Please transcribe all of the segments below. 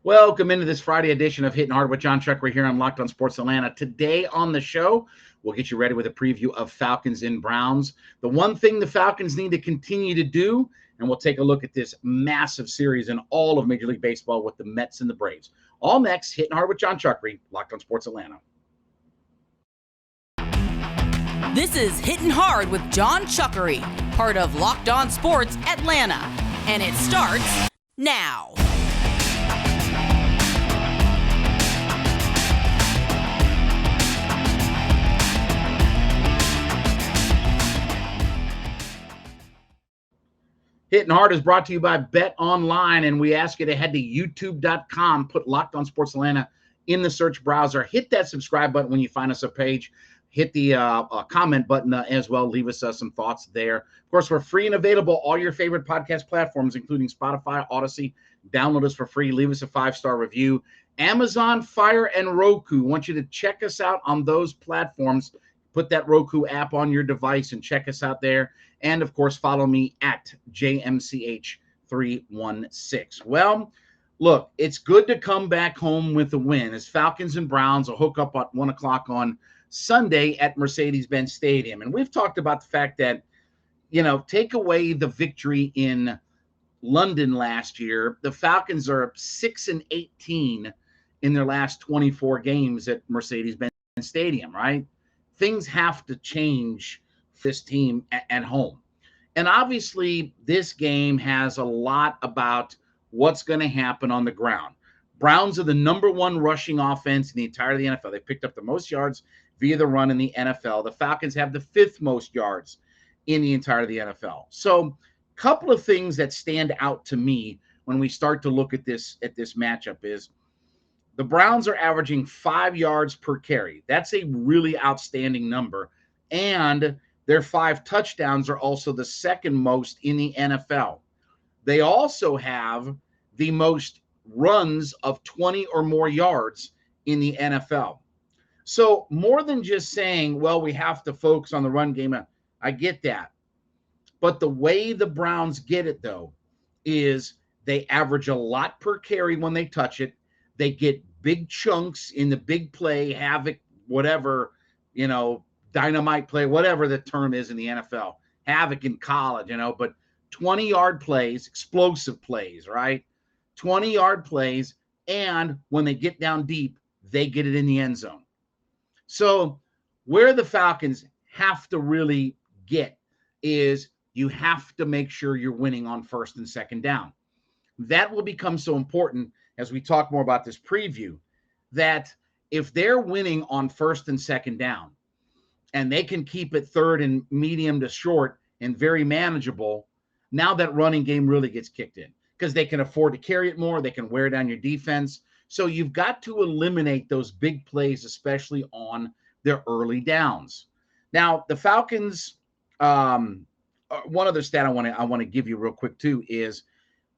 Welcome into this Friday edition of Hittin Hard with Jon Chuckery here on Locked on Sports Atlanta. Today on the show, we'll get you ready with a preview of Falcons and Browns. The one thing the Falcons need to continue to do, and we'll take a look at this massive series in all of Major League Baseball with the Mets and the Braves. All next, Hittin Hard with Jon Chuckery, Locked on Sports Atlanta. This is Hittin Hard with Jon Chuckery, part of Locked on Sports Atlanta. And it starts now. Hittin Hard is brought to you by Bet Online, and we ask you to head to youtube.com, put Locked on Sports Atlanta in the search browser, hit that subscribe button when you find us a page, hit the comment button as well, leave us some thoughts there. Of course, we're free and available all your favorite podcast platforms, including Spotify, Odyssey. Download us for free, leave us a 5-star review. Amazon, Fire, and Roku. I want you to check us out on those platforms. Put that Roku app on your device and check us out there. And, of course, follow me at JMCH316. Well, look, it's good to come back home with a win as Falcons and Browns will hook up at 1 o'clock on Sunday at Mercedes Benz Stadium. And we've talked about the fact that, take away the victory in London last year, the Falcons are 6-18 in their last 24 games at Mercedes Benz Stadium, right? Things have to change for this team at home. And obviously, this game has a lot about what's going to happen on the ground. Browns are the number one rushing offense in the entirety of the NFL. They picked up the most yards via the run in the NFL. The Falcons have the 5th most yards in the entirety of the NFL. So a couple of things that stand out to me when we start to look at this matchup is the Browns are averaging 5 yards per carry. That's a really outstanding number. And their 5 touchdowns are also the second most in the NFL. They also have the most runs of 20 or more yards in the NFL. So more than just saying, well, we have to focus on the run game, I get that. But the way the Browns get it, though, is they average a lot per carry when they touch it. They get big chunks in the big play, havoc, whatever, dynamite play, whatever the term is in the NFL, havoc in college, but 20-yard plays, explosive plays, right? 20-yard plays, and when they get down deep, they get it in the end zone. So where the Falcons have to really get is you have to make sure you're winning on first and second down. That will become so important as we talk more about this preview, that if they're winning on first and second down and they can keep it third and medium to short and very manageable, now that running game really gets kicked in because they can afford to carry it more. They can wear down your defense. So you've got to eliminate those big plays, especially on their early downs. Now, the Falcons, one other stat I want to give you real quick too is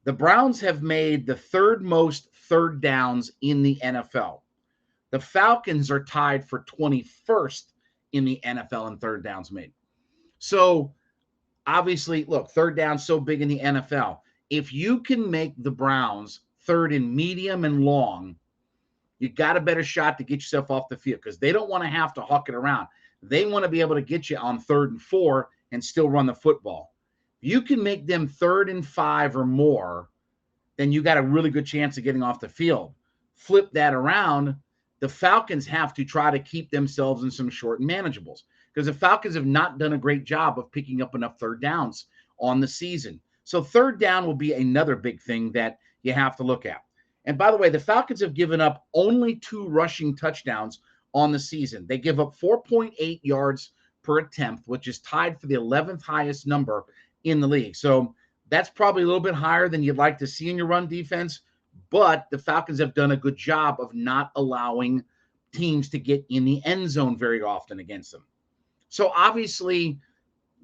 the Browns have made the 3rd most third downs in the NFL. The Falcons are tied for 21st in the NFL in third downs made. So obviously, look, third down so big in the NFL. If you can make the Browns third and medium and long, you got a better shot to get yourself off the field because they don't want to have to huck it around. They want to be able to get you on 3rd and 4 and still run the football. You can make them 3rd and 5 or more, then you got a really good chance of getting off the field. Flip that around, the Falcons have to try to keep themselves in some short and manageables because the Falcons have not done a great job of picking up enough third downs on the season. So third down will be another big thing that you have to look at. And by the way, the Falcons have given up only 2 rushing touchdowns on the season. They give up 4.8 yards per attempt, which is tied for the 11th highest number in the league. So that's probably a little bit higher than you'd like to see in your run defense, but the Falcons have done a good job of not allowing teams to get in the end zone very often against them. So obviously,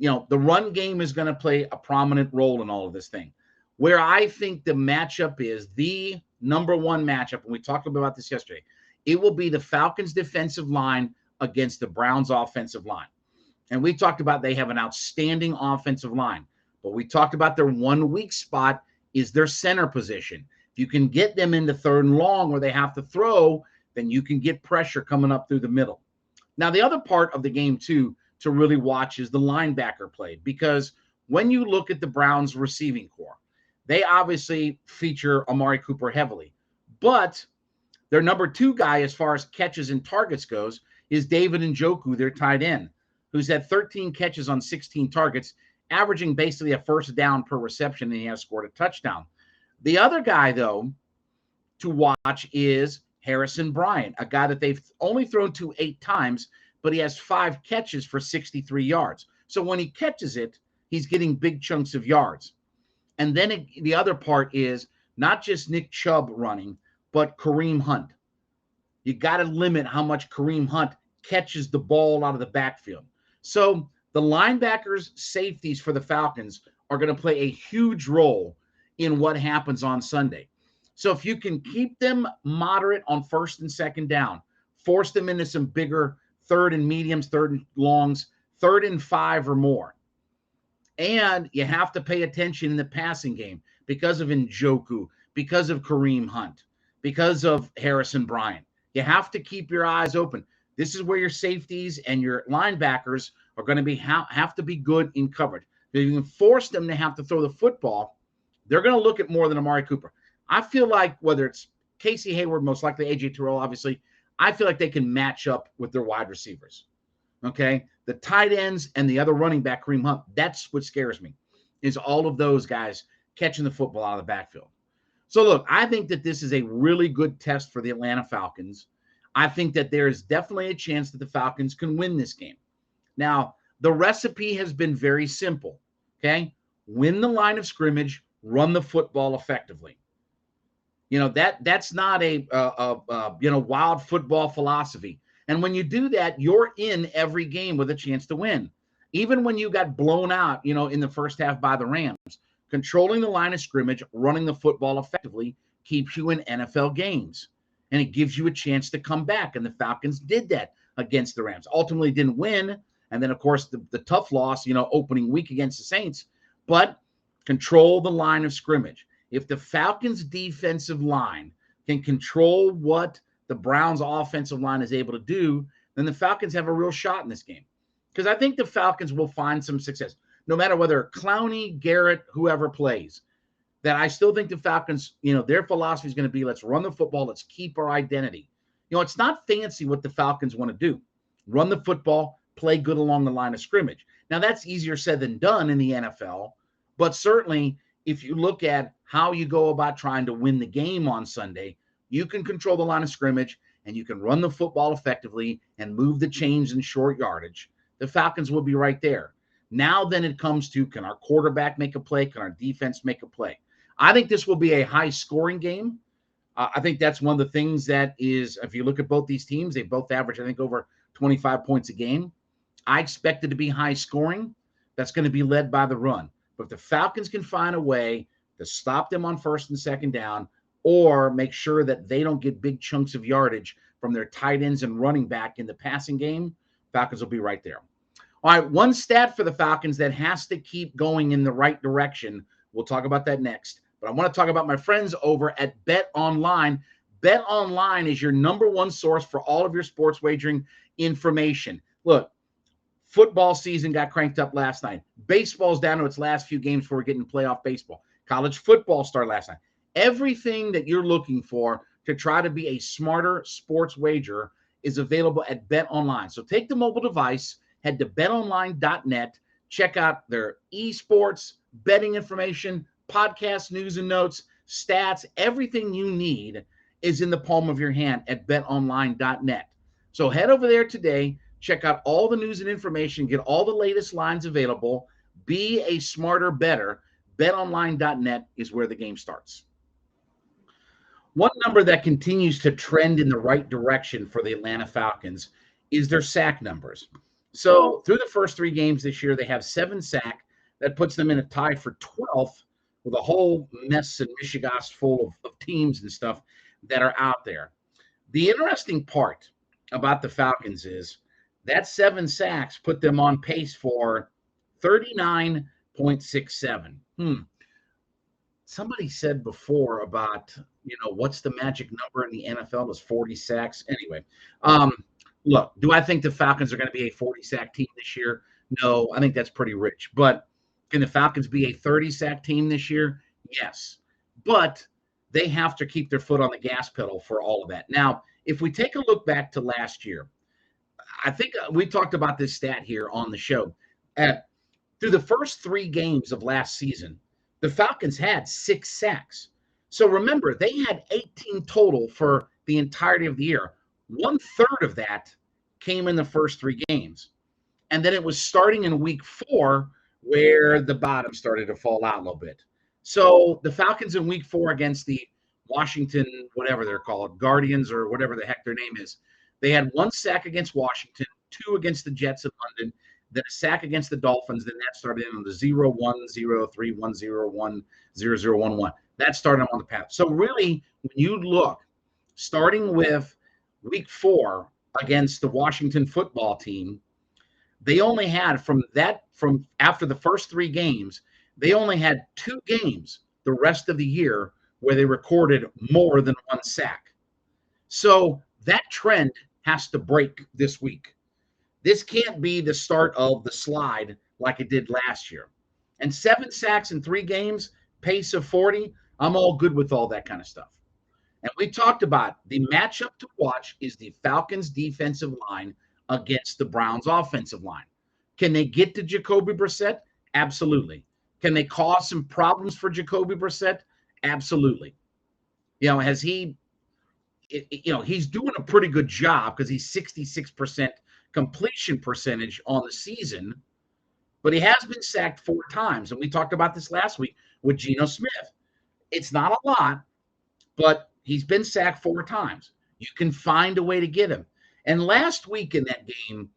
the run game is going to play a prominent role in all of this thing. Where I think the matchup is the number one matchup, and we talked about this yesterday, it will be the Falcons' defensive line against the Browns' offensive line. And we talked about they have an outstanding offensive line. But we talked about their one weak spot is their center position. If you can get them into third and long where they have to throw, then you can get pressure coming up through the middle. Now, the other part of the game, too, to really watch is the linebacker play, because when you look at the Browns receiving core, they obviously feature Amari Cooper heavily, but their number 2 guy as far as catches and targets goes is David Njoku, their tight end, who's had 13 catches on 16 targets, averaging basically a first down per reception, and he has scored a touchdown. The other guy, though, to watch is Harrison Bryant, a guy that they've only thrown to 8 times, but he has 5 catches for 63 yards. So when he catches it, he's getting big chunks of yards. And then the other part is not just Nick Chubb running, but Kareem Hunt. You got to limit how much Kareem Hunt catches the ball out of the backfield. So the linebackers, safeties for the Falcons are going to play a huge role in what happens on Sunday. So if you can keep them moderate on first and second down, force them into some bigger third and mediums, third and longs, 3rd and 5 or more. And you have to pay attention in the passing game because of Njoku, because of Kareem Hunt, because of Harrison Bryant. You have to keep your eyes open. This is where your safeties and your linebackers are going to be have to be good in coverage. If you can force them to have to throw the football, they're going to look at more than Amari Cooper. I feel like whether it's Casey Hayward, most likely A.J. Terrell, obviously, I feel like they can match up with their wide receivers. Okay? The tight ends and the other running back, Kareem Hunt, that's what scares me, is all of those guys catching the football out of the backfield. So, look, I think that this is a really good test for the Atlanta Falcons. I think that there is definitely a chance that the Falcons can win this game. Now, the recipe has been very simple, okay? Win the line of scrimmage, run the football effectively. You know, that's not a wild football philosophy. And when you do that, you're in every game with a chance to win. Even when you got blown out, in the first half by the Rams, controlling the line of scrimmage, running the football effectively keeps you in NFL games. And it gives you a chance to come back. And the Falcons did that against the Rams. Ultimately didn't win. And then, of course, the tough loss, opening week against the Saints. But control the line of scrimmage. If the Falcons' defensive line can control what the Browns' offensive line is able to do, then the Falcons have a real shot in this game. Because I think the Falcons will find some success. No matter whether Clowney, Garrett, whoever plays, that I still think the Falcons, their philosophy is going to be, let's run the football, let's keep our identity. It's not fancy what the Falcons want to do. Run the football, play good along the line of scrimmage. Now, that's easier said than done in the NFL, but certainly if you look at how you go about trying to win the game on Sunday, you can control the line of scrimmage and you can run the football effectively and move the chains in short yardage. The Falcons will be right there. Now then it comes to, can our quarterback make a play? Can our defense make a play? I think this will be a high-scoring game. I think that's one of the things that is, if you look at both these teams, they both average, I think, over 25 points a game. I expect it to be high-scoring. That's going to be led by the run. But if the Falcons can find a way to stop them on first and second down or make sure that they don't get big chunks of yardage from their tight ends and running back in the passing game, Falcons will be right there. All right, one stat for the Falcons that has to keep going in the right direction. We'll talk about that next. But I want to talk about my friends over at Bet Online. Bet Online is your number one source for all of your sports wagering information. Look, football season got cranked up last night. Baseball's down to its last few games before we're getting playoff baseball. College football started last night. Everything that you're looking for to try to be a smarter sports wager is available at Bet Online. So take the mobile device, head to betonline.net, check out their esports, betting information, podcast news and notes, stats, everything you need is in the palm of your hand at betonline.net. So head over there today, check out all the news and information, get all the latest lines available, be a smarter bettor. betonline.net is where the game starts. One number that continues to trend in the right direction for the Atlanta Falcons is their sack numbers. So through the first 3 games this year, they have 7 sacks. That puts them in a tie for 12th with a whole mess and Michigas full of teams and stuff that are out there. The interesting part about the Falcons is that 7 sacks put them on pace for 39.67. somebody said before about, what's the magic number in the NFL is 40 sacks. Anyway, um, look, do I think the Falcons are going to be a 40 sack team this year? No, I think that's pretty rich. But can the Falcons be a 30 sack team this year? Yes. But they have to keep their foot on the gas pedal for all of that. Now, if we take a look back to last year, I think we talked about this stat here on the show. Through the first 3 games of last season, the Falcons had 6 sacks. So remember, they had 18 total for the entirety of the year. 1/3 of that came in the first 3 games. And then it was starting in week 4 where the bottom started to fall out a little bit. So the Falcons in week 4 against the Washington, whatever they're called, Guardians or whatever the heck their name is, they had 1 sack against Washington, 2 against the Jets in London, then a sack against the Dolphins. Then that started in on the 0-1, 0-3, 1-0, 1-0, 1-1. That started on the path. So really, when you look, starting with week 4 against the Washington football team, they only had from after the first 3 games, they only had 2 games the rest of the year where they recorded more than 1 sack. So that trend has to break this week. This can't be the start of the slide like it did last year. And 7 sacks in 3 games, pace of 40, I'm all good with all that kind of stuff. And we talked about the matchup to watch is the Falcons defensive line against the Browns offensive line. Can they get to Jacoby Brissett? Absolutely. Can they cause some problems for Jacoby Brissett? Absolutely. Has he, he's doing a pretty good job because he's 66% completion percentage on the season, but he has been sacked 4 times. And we talked about this last week with Geno Smith. It's not a lot, but he's been sacked 4 times. You can find a way to get him. And last week in that game,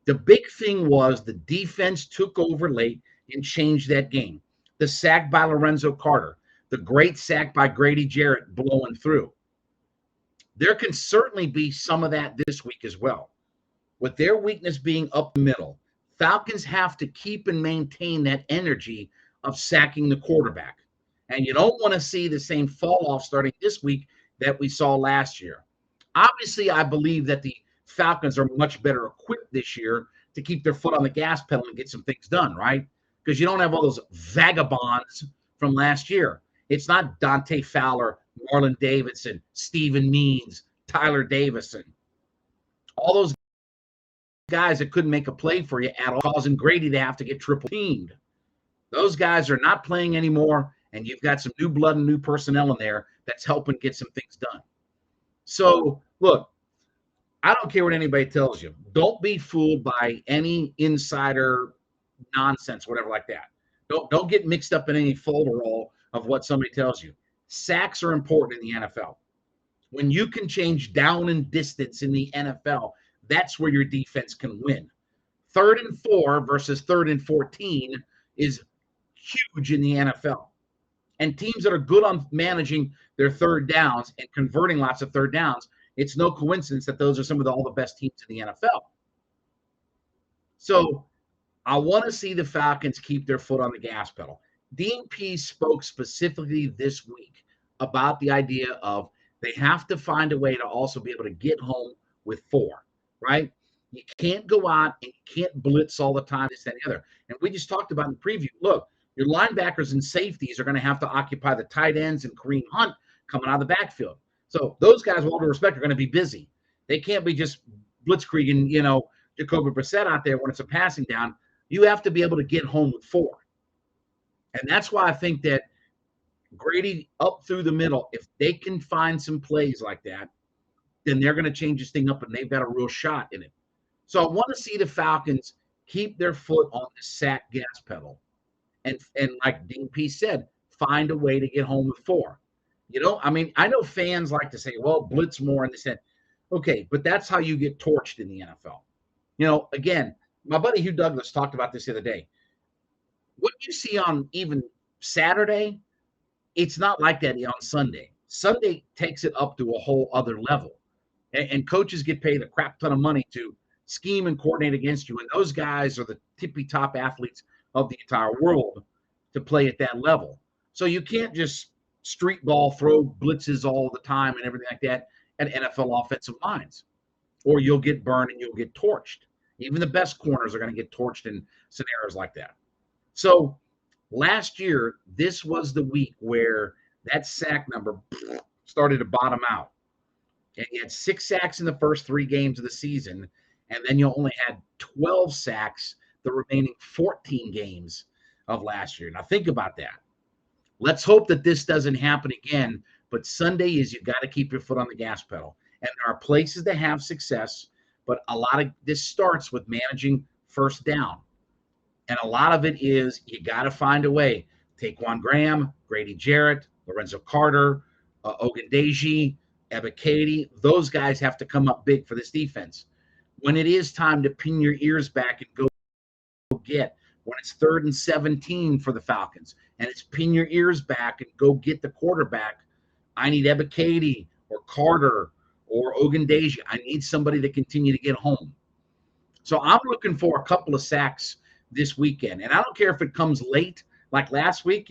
the big thing was the defense took over late and changed that game. The sack by Lorenzo Carter, the great sack by Grady Jarrett blowing through. There can certainly be some of that this week as well. With their weakness being up the middle, Falcons have to keep and maintain that energy of sacking the quarterback. And you don't want to see the same fall off starting this week that we saw last year. Obviously, I believe that the Falcons are much better equipped this year to keep their foot on the gas pedal and get some things done, right? Because you don't have all those vagabonds from last year. It's not Dante Fowler, Marlon Davidson, Steven Means, Tyler Davison. All those guys that couldn't make a play for you at all, causing Grady to have to get triple teamed. Those guys are not playing anymore, and you've got some new blood and new personnel in there that's helping get some things done. So, look, I don't care what anybody tells you. Don't be fooled by any insider nonsense, whatever like that. Don't get mixed up in any folderol of what somebody tells you. Sacks are important in the NFL. When you can change down and distance in the NFL, that's where your defense can win. 3rd and 4 versus 3rd and 14 is huge in the NFL. And teams that are good on managing their 3rd downs and converting lots of 3rd downs, it's no coincidence that those are some of all the best teams in the NFL. So I want to see the Falcons keep their foot on the gas pedal. Dean Pease spoke specifically this week about the idea of they have to find a way to also be able to get home with 4, right? You can't go out and you can't blitz all the time, this, that, and the other. And we just talked about in the preview, look, your linebackers and safeties are going to have to occupy the tight ends and Kareem Hunt coming out of the backfield. So those guys, with all due respect, are going to be busy. They can't be just blitzkrieging, Jacoby Brissett out there when it's a passing down. You have to be able to get home with 4. And that's why I think that Grady up through the middle, if they can find some plays like that, then they're going to change this thing up and they've got a real shot in it. So I want to see the Falcons keep their foot on the sack gas pedal. And like Dean Pease said, find a way to get home with 4. I know fans like to say, well, blitz more and this and that. Okay, but that's how you get torched in the NFL. Again, my buddy Hugh Douglas talked about this the other day. What you see on even Saturday, it's not like that on Sunday. Sunday takes it up to a whole other level. And coaches get paid a crap ton of money to scheme and coordinate against you. And those guys are the tippy-top athletes of the entire world to play at that level. So you can't just street ball, throw blitzes all the time and everything like that at NFL offensive lines, or you'll get burned and you'll get torched. Even the best corners are going to get torched in scenarios like that. So last year, this was the week where that sack number started to bottom out. And you had 6 sacks in the first 3 games of the season, and then you only had 12 sacks the remaining 14 games of last year. Now think about that. Let's hope that this doesn't happen again, but Sunday is you got to keep your foot on the gas pedal. And there are places that have success, but a lot of this starts with managing first down. And a lot of it is you got to find a way. Taquan Graham, Grady Jarrett, Lorenzo Carter, Ogundeji, Ebiketie, those guys have to come up big for this defense. When it is time to pin your ears back and go get, when it's 3rd and 17 for the Falcons, and it's pin your ears back and go get the quarterback, I need Ebiketie or Carter or Ogundeji. I need somebody to continue to get home. So I'm looking for a couple of sacks this weekend. And I don't care if it comes late, like last week.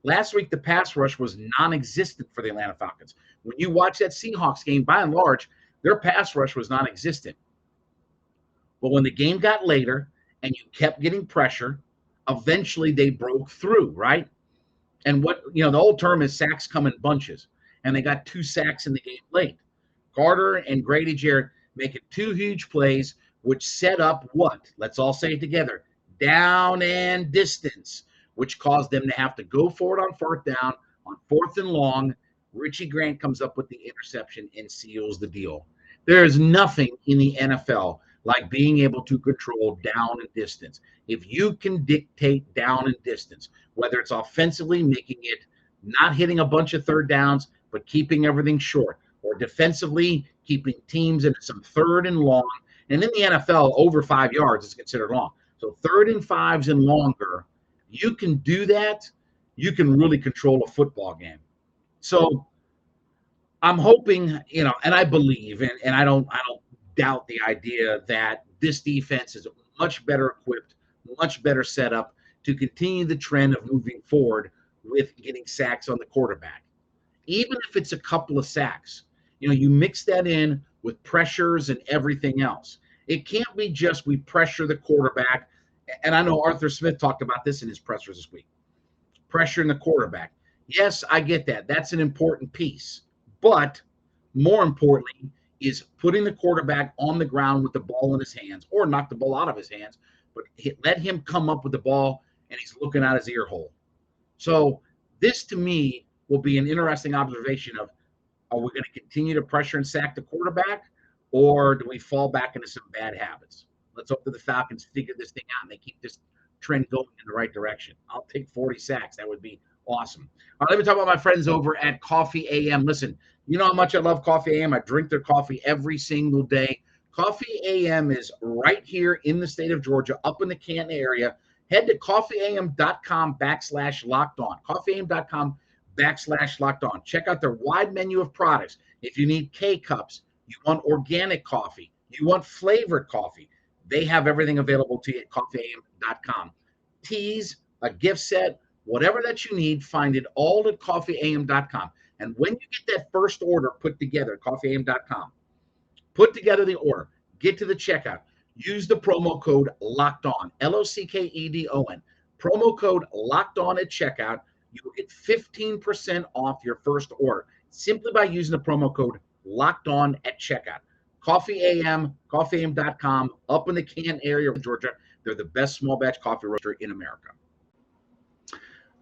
Last week the pass rush was non-existent for the Atlanta Falcons. When you watch that Seahawks game, by and large, their pass rush was non-existent. But when the game got later and you kept getting pressure, eventually they broke through, right? And the old term is sacks come in bunches. And they got 2 sacks in the game late. Carter and Grady Jarrett making 2 huge plays, which set up what? Let's all say it together. Down and distance, which caused them to have to go for it on 4th down, on 4th and long. Richie Grant comes up with the interception and seals the deal. There is nothing in the NFL like being able to control down and distance. If you can dictate down and distance, whether it's offensively making it not hitting a bunch of 3rd downs, but keeping everything short, or defensively keeping teams in some 3rd and long. And in the NFL, over 5 yards is considered long. So 3rd and 5s and longer, you can do that. You can really control a football game. So I'm hoping, and I believe, and I don't doubt the idea that this defense is much better equipped, much better set up to continue the trend of moving forward with getting sacks on the quarterback. Even if it's a couple of sacks, you mix that in with pressures and everything else. It can't be just we pressure the quarterback. And I know Arthur Smith talked about this in his pressers this week. Pressuring the quarterback. Yes, I get that. That's an important piece. But more importantly is putting the quarterback on the ground with the ball in his hands, or knock the ball out of his hands, but let him come up with the ball and he's looking out his ear hole. So this to me will be an interesting observation of, are we going to continue to pressure and sack the quarterback, or do we fall back into some bad habits? Let's hope that the Falcons figure this thing out and they keep this trend going in the right direction. I'll take 40 sacks. That would be awesome. All right, let me talk about my friends over at Coffee AM. Listen, you know how much I love Coffee AM. I drink their coffee every single day. Coffee AM is right here in the state of Georgia, up in the Canton area. Head to coffeeam.com/lockedon. coffeeam.com/lockedon. Check out their wide menu of products. If you need K-Cups, you want organic coffee, you want flavored coffee, they have everything available to you at coffeeam.com. Teas, a gift set, whatever that you need, find it all at coffeeam.com. And when you get that first order put together at coffeeam.com, put together the order, get to the checkout, use the promo code LOCKEDON, LOCKEDON. Promo code LOCKEDON at checkout. You will get 15% off your first order simply by using the promo code LOCKEDON at checkout. Coffee AM, coffeeam.com, up in the Canton area of Georgia. They're the best small batch coffee roaster in America.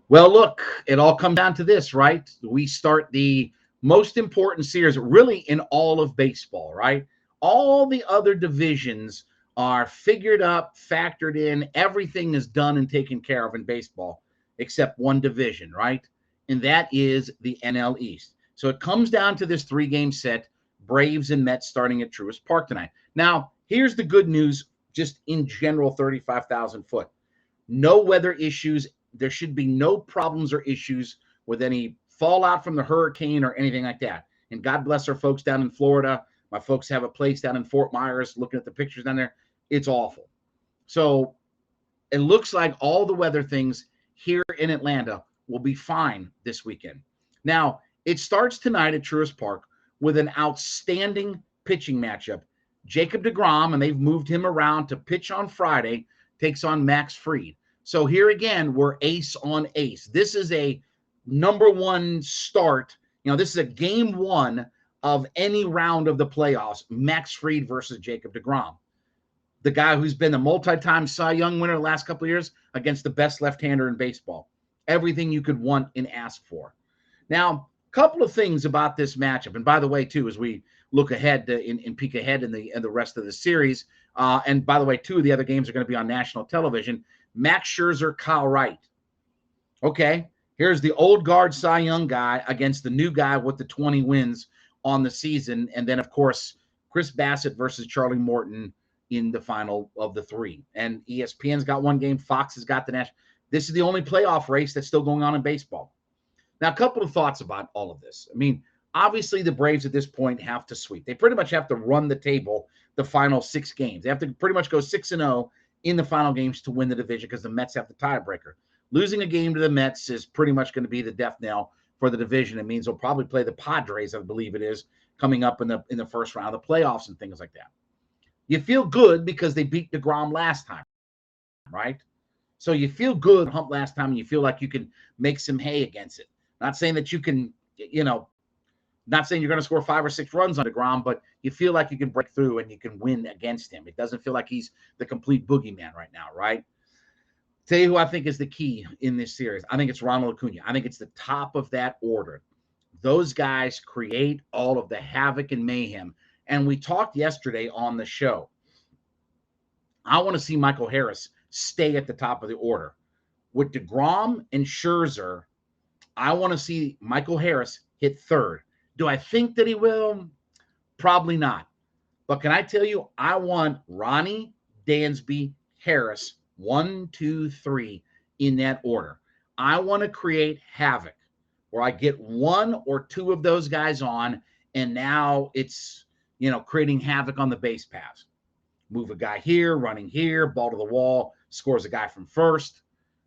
Well, look, it all comes down to this, right? We start the most important series really in all of baseball, right? All the other divisions are figured up, factored in. Everything is done and taken care of in baseball except one division, right? And that is the NL East. So it comes down to this 3-game set, Braves and Mets starting at Truist Park tonight. Now, here's the good news, just in general, 35,000 foot. No weather issues. There should be no problems or issues with any fallout from the hurricane or anything like that. And God bless our folks down in Florida. My folks have a place down in Fort Myers. Looking at the pictures down there, it's awful. So it looks like all the weather things here in Atlanta will be fine this weekend. Now, it starts tonight at Truist Park with an outstanding pitching matchup. Jacob deGrom, and they've moved him around to pitch on Friday, takes on Max Fried. So here again, we're ace on ace. This is a number one start. This is a game one of any round of the playoffs. Max Fried versus Jacob deGrom, the guy who's been the multi-time Cy Young winner the last couple of years, against the best left-hander in baseball. Everything you could want and ask for. Now, a couple of things about this matchup. And by the way, too, as we look ahead and peek ahead in the rest of the series, and by the way, two of the other games are going to be on national television. Max Scherzer, Kyle Wright. Okay, here's the old guard Cy Young guy against the new guy with the 20 wins on the season. And then, of course, Chris Bassett versus Charlie Morton in the final of the three. And ESPN's got one game. Fox has got the national. This is the only playoff race that's still going on in baseball. Now, a couple of thoughts about all of this. I mean, obviously, the Braves at this point have to sweep. They pretty much have to run the table the final 6 games. They have to pretty much go 6-0 in the final games to win the division because the Mets have the tiebreaker. Losing a game to the Mets is pretty much going to be the death knell for the division. It means they'll probably play the Padres, I believe it is, coming up in the first round of the playoffs and things like that. You feel good because they beat deGrom last time, right? So you feel good hump last time, and you feel like you can make some hay against it. Not saying that you can, not saying you're going to score 5 or 6 runs on deGrom, but you feel like you can break through and you can win against him. It doesn't feel like he's the complete boogeyman right now, right? Tell you who I think is the key in this series. I think it's Ronald Acuna. I think it's the top of that order. Those guys create all of the havoc and mayhem. And we talked yesterday on the show. I want to see Michael Harris stay at the top of the order. With deGrom and Scherzer, I want to see Michael Harris hit third. Do I think that he will? Probably not. But can I tell you, I want Ronnie, Dansby, Harris, 1, 2, 3 in that order. I want to create havoc where I get 1 or 2 of those guys on, and now it's, creating havoc on the base paths. Move a guy here, running here, ball to the wall, scores a guy from first.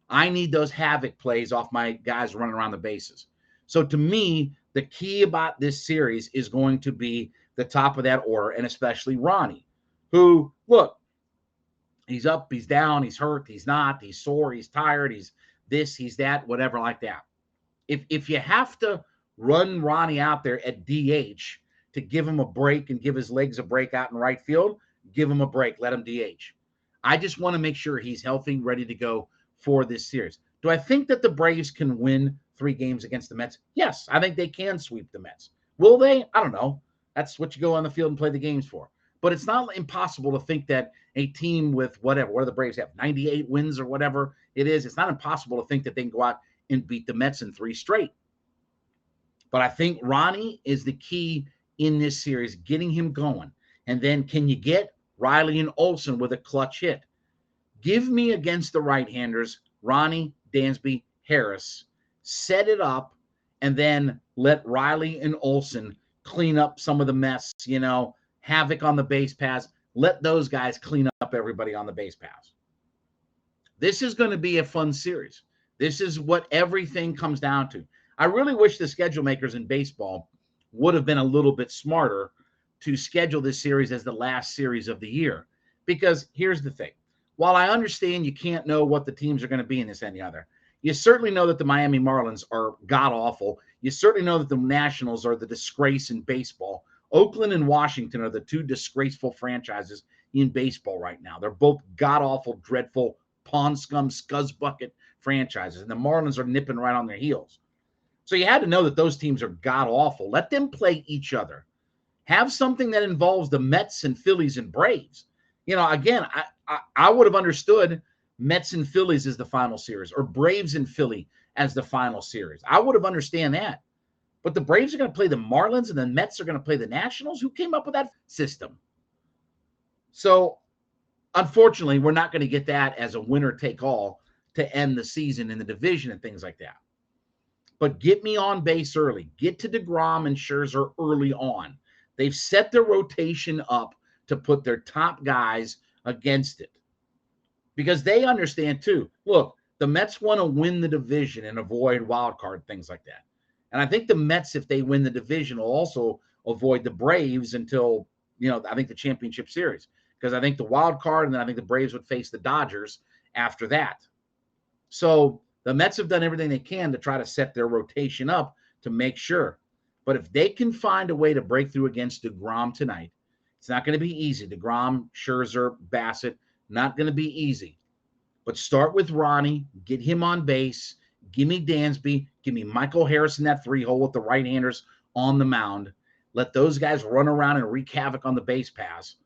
I need those havoc plays off my guys running around the bases. So to me, the key about this series is going to be the top of that order, and especially Ronnie, who, look, he's up, he's down, he's hurt, he's not, he's sore, he's tired, he's this, he's that, whatever like that. If you have to run Ronnie out there at DH to give him a break and give his legs a break out in right field, give him a break, let him DH. I just want to make sure he's healthy, ready to go for this series. Do I think that the Braves can win 3 games against the Mets? Yes, I think they can sweep the Mets. Will they? I don't know. That's what you go on the field and play the games for. But it's not impossible to think that a team with whatever, what do the Braves have, 98 wins or whatever it is, it's not impossible to think that they can go out and beat the Mets in 3 straight. But I think Ronnie is the key in this series, getting him going. And then can you get Riley and Olsen with a clutch hit? Give me against the right-handers, Ronnie, Dansby, Harris. Set it up, and then let Riley and Olsen clean up some of the mess, havoc on the base paths. Let those guys clean up everybody on the base paths. This is going to be a fun series. This is what everything comes down to. I really wish the schedule makers in baseball would have been a little bit smarter to schedule this series as the last series of the year. Because here's the thing. While I understand you can't know what the teams are going to be in this and the other, you certainly know that the Miami Marlins are god-awful. You certainly know that the Nationals are the disgrace in baseball. Oakland and Washington are the 2 disgraceful franchises in baseball right now. They're both god-awful, dreadful, pond scum, scuzzbucket franchises, and the Marlins are nipping right on their heels. So you had to know that those teams are god-awful. Let them play each other. Have something that involves the Mets and Phillies and Braves. Again, I would have understood Mets and Phillies as the final series, or Braves and Philly as the final series. I would have understand that. But the Braves are going to play the Marlins and the Mets are going to play the Nationals? Who came up with that system? So, unfortunately, we're not going to get that as a winner-take-all to end the season in the division and things like that. But get me on base early. Get to deGrom and Scherzer early on. They've set their rotation up to put their top guys against it. Because they understand, too. Look, The Mets want to win the division and avoid wild card, things like that. And I think the Mets, if they win the division, will also avoid the Braves until, I think the championship series. Because I think the wild card, and then I think the Braves would face the Dodgers after that. So the Mets have done everything they can to try to set their rotation up to make sure. But if they can find a way to break through against DeGrom tonight, it's not going to be easy. DeGrom, Scherzer, Bassett, not going to be easy. But start with Ronnie, get him on base, give me Dansby, give me Michael Harris in that 3-hole with the right-handers on the mound. Let those guys run around and wreak havoc on the base pass.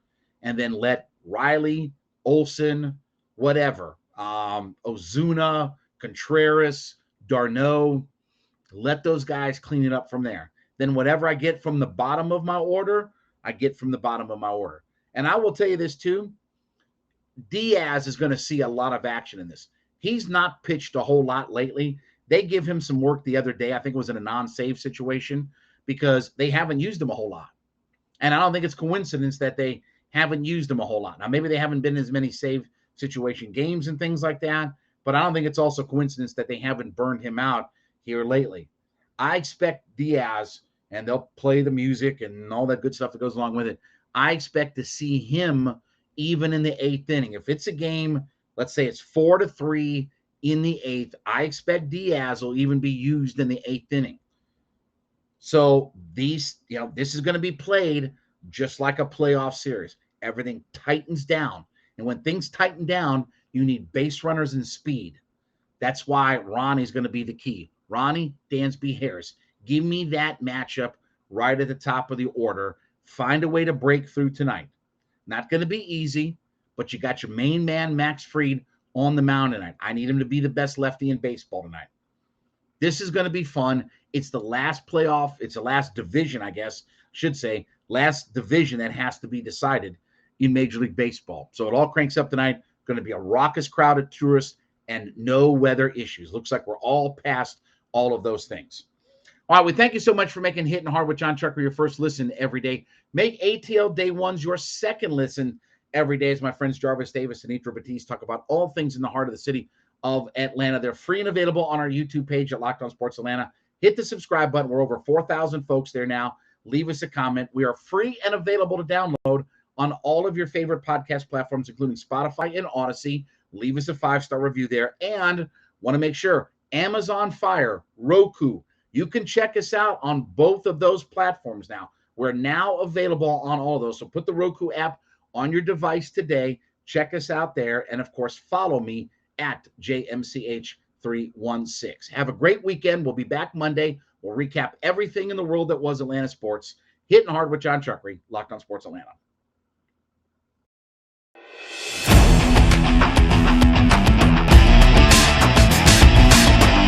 And then let Riley, Olsen, whatever, Ozuna, Contreras, d'Arnaud, let those guys clean it up from there. Then whatever I get from the bottom of my order, I get from the bottom of my order. And I will tell you this too, Diaz is going to see a lot of action in this. He's not pitched a whole lot lately. They give him some work the other day. I think it was in a non-save situation because they haven't used him a whole lot. And I don't think it's coincidence that they haven't used him a whole lot. Now, maybe they haven't been in as many save situation games and things like that, but I don't think it's also coincidence that they haven't burned him out here lately. I expect Diaz, and they'll play the music and all that good stuff that goes along with it. I expect to see him even in the 8th inning. If it's a game, let's say it's 4-3 in the 8th, I expect Diaz will even be used in the 8th inning. So this is going to be played just like a playoff series. Everything tightens down. And when things tighten down, you need base runners and speed. That's why Ronnie's going to be the key. Ronnie, Dansby, Harris. Give me that matchup right at the top of the order. Find a way to break through tonight. Not going to be easy, but you got your main man, Max Fried, on the mound tonight. I need him to be the best lefty in baseball tonight. This is going to be fun. It's the last playoff. It's the last division, I guess, should say, last division that has to be decided in Major League Baseball. So it all cranks up tonight. Going to be a raucous crowd of tourists and no weather issues. Looks like we're all past all of those things. All right, we thank you so much for making Hittin' Hard with Jon Chuckery your first listen every day. Make ATL Day Ones your second listen every day as my friends Jarvis Davis and Nitro Batiste talk about all things in the heart of the city of Atlanta. They're free and available on our YouTube page at Locked On Sports Atlanta. Hit the subscribe button. We're over 4,000 folks there now. Leave us a comment. We are free and available to download on all of your favorite podcast platforms, including Spotify and Odyssey. Leave us a 5-star review there. And want to make sure, Amazon Fire, Roku, you can check us out on both of those platforms now. We're now available on all of those. So put the Roku app on your device today. Check us out there. And, of course, follow me at JMCH316. Have a great weekend. We'll be back Monday. We'll recap everything in the world that was Atlanta sports. Hittin' Hard with Jon Chuckery, Locked On Sports Atlanta.